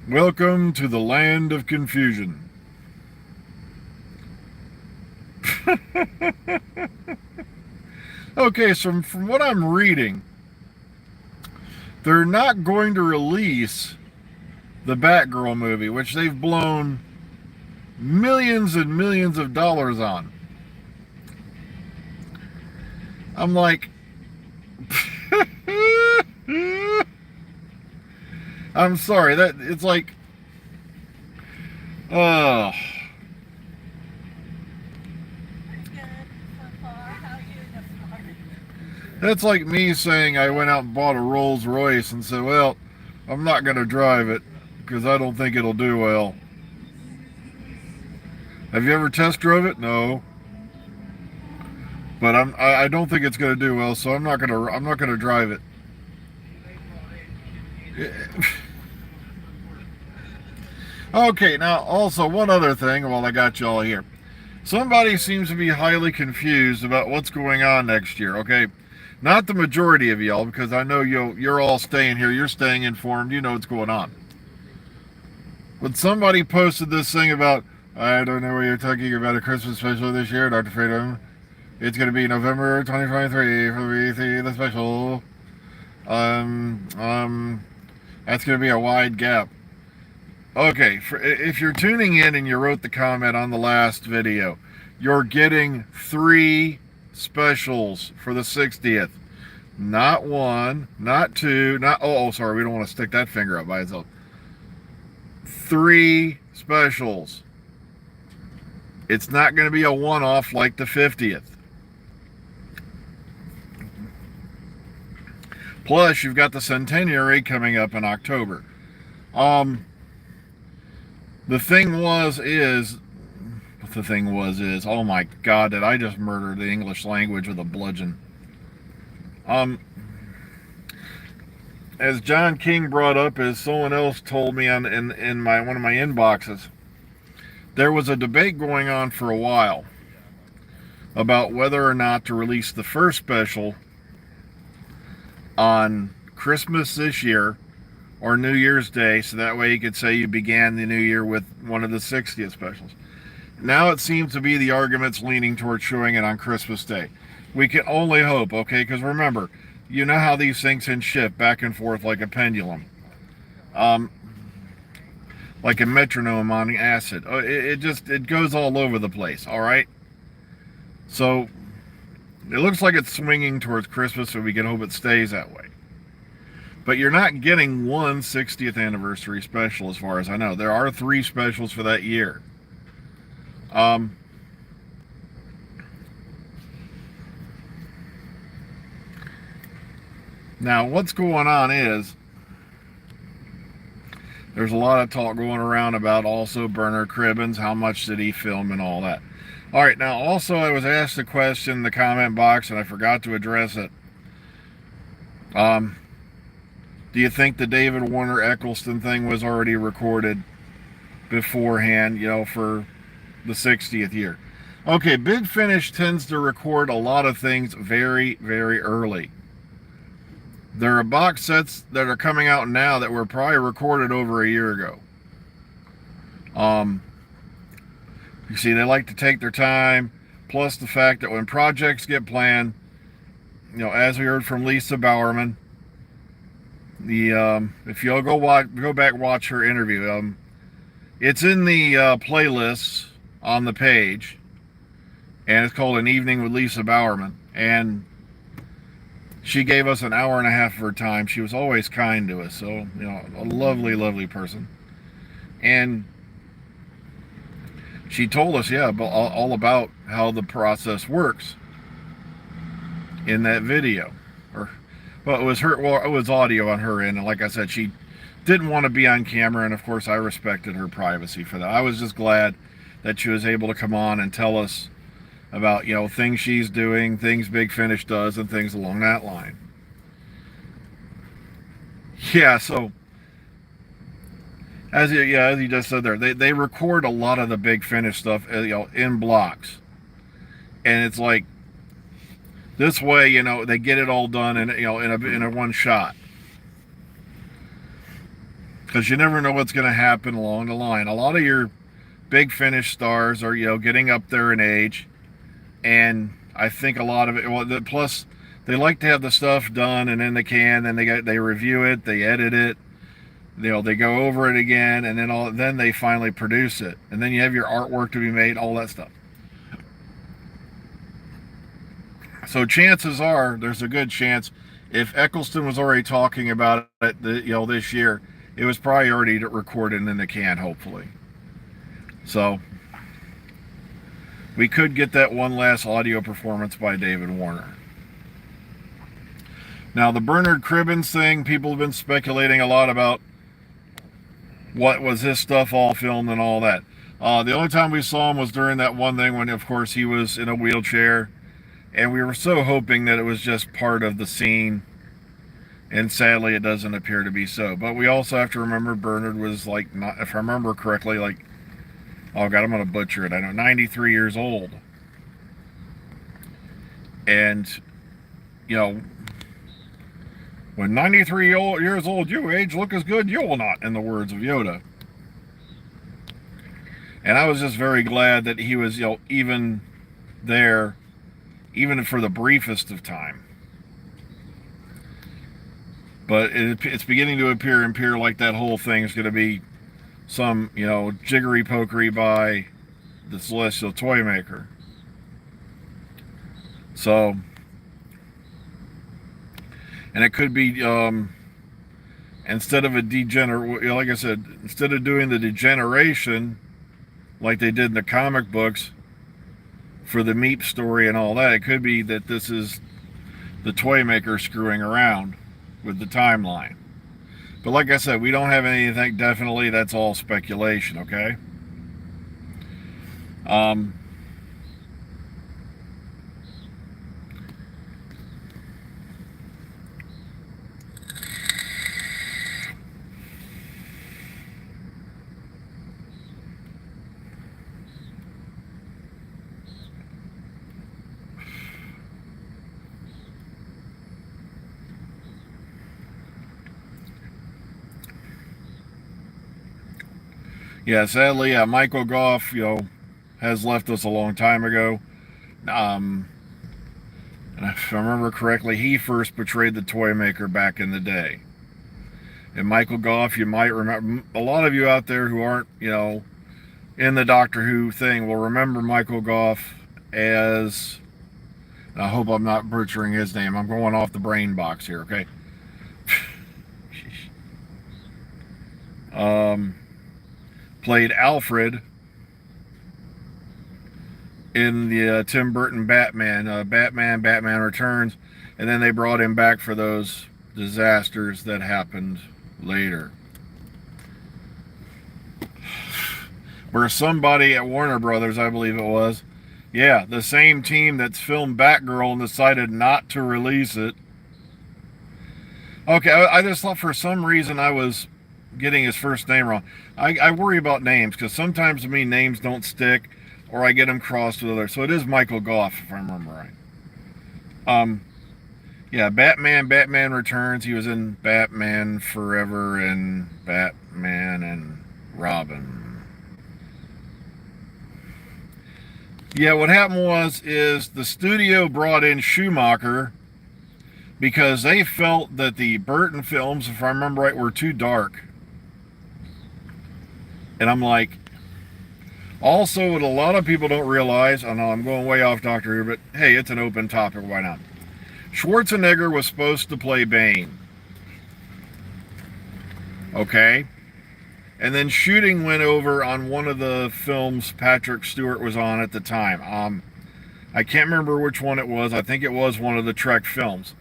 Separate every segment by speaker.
Speaker 1: Welcome to the land of confusion. Okay, so from what I'm reading, they're not going to release the Batgirl movie, which they've blown millions and millions of dollars on. I'm like, I'm sorry, that it's like, oh. That's like me saying I went out and bought a Rolls Royce and said, well, I'm not going to drive it because I don't think it'll do well. Have you ever test drove it? No. But I don't think it's going to do well, so I'm not going to drive it. Okay, now also one other thing while I got y'all here. Somebody seems to be highly confused about what's going on next year, okay? Not the majority of y'all, because I know you're all staying here. You're staying informed. You know what's going on. But somebody posted this thing about, I don't know what you're talking about, a Christmas special this year, Dr. Freedom. It's going to be November 2023 for the special. That's going to be a wide gap. Okay, if you're tuning in and you wrote the comment on the last video, you're getting 3 specials for the 60th. Not 1, not 2, not, sorry, we don't want to stick that finger up by itself. 3 specials. It's not going to be a one-off like the 50th. Plus, you've got the centenary coming up in October. The thing is, oh my God, did I just murder the English language with a bludgeon? As John King brought up, as someone else told me in one of my inboxes, there was a debate going on for a while about whether or not to release the first special on Christmas this year or New Year's Day, so that way you could say you began the new year with one of the 60th specials. Now it seems to be the argument's leaning towards showing it on Christmas Day. We can only hope, okay? Because remember, you know how these things can shift back and forth like a pendulum. Like a metronome on acid. It goes all over the place, all right? So it looks like it's swinging towards Christmas, so we can hope it stays that way. But you're not getting one 60th anniversary special as far as I know. There are 3 specials for that year. Now, what's going on is there's a lot of talk going around about also Bernard Cribbins, how much did he film and all that. All right, now also I was asked a question in the comment box and I forgot to address it. Do you think the David Warner Eccleston thing was already recorded beforehand, for the 60th year? Okay, Big Finish tends to record a lot of things very, very early. There are box sets that are coming out now that were probably recorded over a year ago. You see, they like to take their time, plus the fact that when projects get planned, as we heard from Lisa Bauerman, if you'll go back watch her interview, it's in the playlists on the page, and it's called An Evening with Lisa Bauerman, and she gave us an hour and a half of her time. She was always kind to us, so a lovely, lovely person, and she told us all about how the process works in that video. Well, it was audio on her end, and like I said, she didn't want to be on camera, and of course I respected her privacy for that. I was just glad that she was able to come on and tell us about, things she's doing, things Big Finish does, and things along that line. Yeah, so as you just said there, they record a lot of the Big Finish stuff, in blocks, and it's like, this way, they get it all done in a one shot. because you never know what's going to happen along the line. A lot of your big Finish stars are, getting up there in age, and I think a lot of it. Well, plus they like to have the stuff done and in the can, then they review it, they edit it, they go over it again, and then they finally produce it, and then you have your artwork to be made, all that stuff. So chances are, there's a good chance, if Eccleston was already talking about it, this year, it was probably already recorded in the can, hopefully. So we could get that one last audio performance by David Warner. Now, the Bernard Cribbins thing, people have been speculating a lot about what was his stuff all filmed and all that. The only time we saw him was during that one thing when, of course, he was in a wheelchair, and we were so hoping that it was just part of the scene, and sadly it doesn't appear to be so. But we also have to remember Bernard was like, not, if I remember correctly, like, oh God, I'm going to butcher it, I know, 93 years old. And, when 93 years old you age, look as good you will not, in the words of Yoda. And I was just very glad that he was, even there, even for the briefest of time. But it's beginning to appear like that whole thing is going to be some, jiggery pokery by the Celestial Toy Maker. So, and it could be, instead of like I said, instead of doing the degeneration like they did in the comic books for the Meep story and all that, it could be that this is the Toy Maker screwing around with the timeline. But like I said, we don't have anything definitely. That's all speculation, okay? Yeah, sadly, Michael Gough, has left us a long time ago. And if I remember correctly, he first portrayed the Toy Maker back in the day. And Michael Gough, you might remember, a lot of you out there who aren't, in the Doctor Who thing will remember Michael Gough as, I hope I'm not butchering his name. I'm going off the brain box here, okay? Played Alfred in the Tim Burton Batman Returns, and then they brought him back for those disasters that happened later. Where somebody at Warner Brothers, I believe it was, the same team that's filmed Batgirl and decided not to release it. Okay, I just thought for some reason I was getting his first name wrong. I worry about names because sometimes to me names don't stick, or I get them crossed with others. So it is Michael Gough, if I remember right. Batman Returns. He was in Batman Forever and Batman and Robin. Yeah, what happened is the studio brought in Schumacher because they felt that the Burton films, if I remember right, were too dark. And I'm like, also what a lot of people don't realize, I know I'm going way off Doctor Who, but hey, it's an open topic, why not? Schwarzenegger was supposed to play Bane. Okay? And then shooting went over on one of the films Patrick Stewart was on at the time. I can't remember which one it was. I think it was one of the Trek films.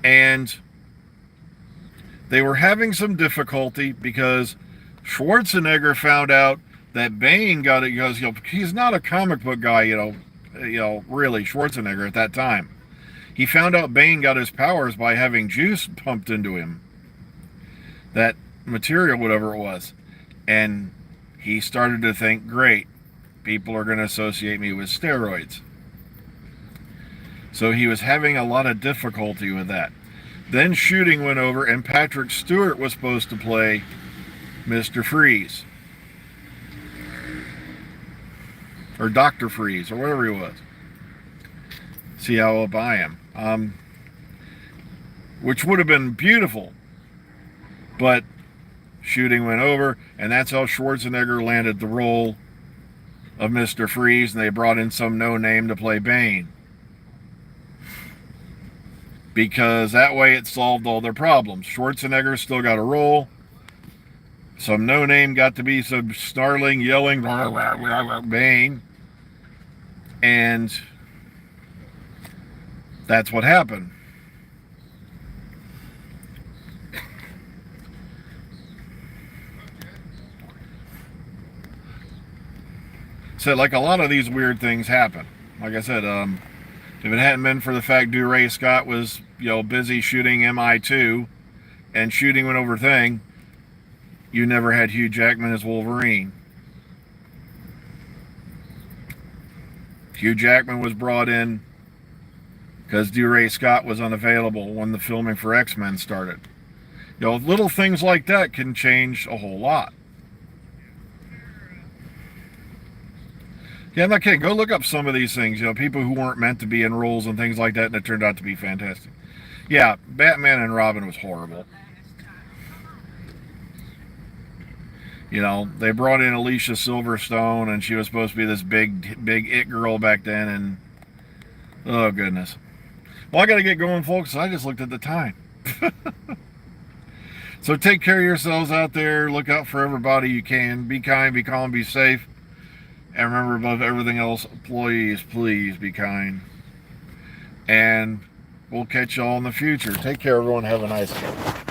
Speaker 1: And they were having some difficulty because Schwarzenegger found out that Bane got it because he's not a comic book guy, really, Schwarzenegger at that time. He found out Bane got his powers by having juice pumped into him. That material, whatever it was. And he started to think, great, people are going to associate me with steroids. So he was having a lot of difficulty with that. Then shooting went over, and Patrick Stewart was supposed to play Mr. Freeze. Or Dr. Freeze, or whatever he was. See how up I am. Which would have been beautiful. But shooting went over, and that's how Schwarzenegger landed the role of Mr. Freeze, and they brought in some no-name to play Bane. Because that way it solved all their problems. Schwarzenegger still got a role. Some no-name got to be some snarling, yelling Bane. And that's what happened. So, like, a lot of these weird things happen. Like I said, if it hadn't been for the fact DeRay Scott was, busy shooting MI2 and shooting went over thing, you never had Hugh Jackman as Wolverine. Hugh Jackman was brought in because DeRay Scott was unavailable when the filming for X-Men started. Little things like that can change a whole lot. Yeah, I'm not kidding. Go look up some of these things. People who weren't meant to be in roles and things like that, and it turned out to be fantastic. Yeah, Batman and Robin was horrible. They brought in Alicia Silverstone, and she was supposed to be this big it girl back then, and oh goodness. Well, I got to get going, folks. I just looked at the time. So take care of yourselves out there. Look out for everybody you can. Be kind, be calm, be safe. And remember, above everything else, please be kind. And we'll catch y'all in the future. Take care, everyone. Have a nice day.